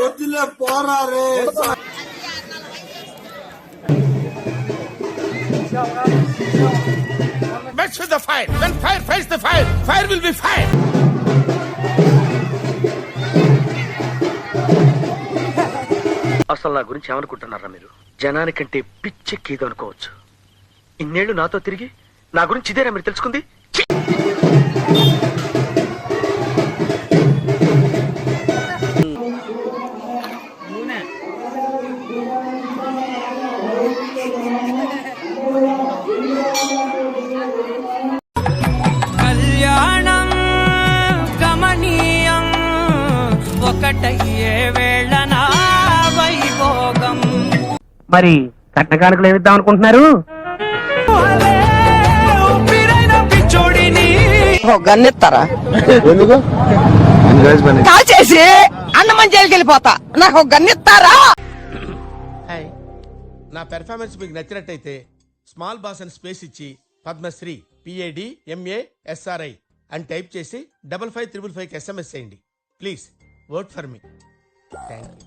వద్దులే పోరా రే. Match with the fire. When fire fights the fire, fire will be fire. అసలు నా గురించి ఏమనుకుంటున్నారా మీరు? జనానికంటే పిచ్చెక్కేదో అనుకోవచ్చు. ఇన్నేళ్లు నాతో తిరిగి నా గురించి ఇదేనా మీరు తెలుసుకుంది? కళ్యాణం గమనీయం ఒకటయ్యే వేళ నా వైభోగం. మరి కట్న కానుకలు ఏమిద్దాం అనుకుంటున్నారు? గన్నెత్తారా? కాల్ చేసి అన్నమని జైలుకి వెళ్ళిపోతా. నాకు గన్నెత్తారా? నా పెర్ఫార్మెన్స్ మీకు నచ్చినట్టయితే స్మాల్ బాస్ అని స్పేస్ ఇచ్చి పద్మశ్రీ PADMASRI అని టైప్ చేసి 5555 SMS చేయండి. Please vote for me. Thank you.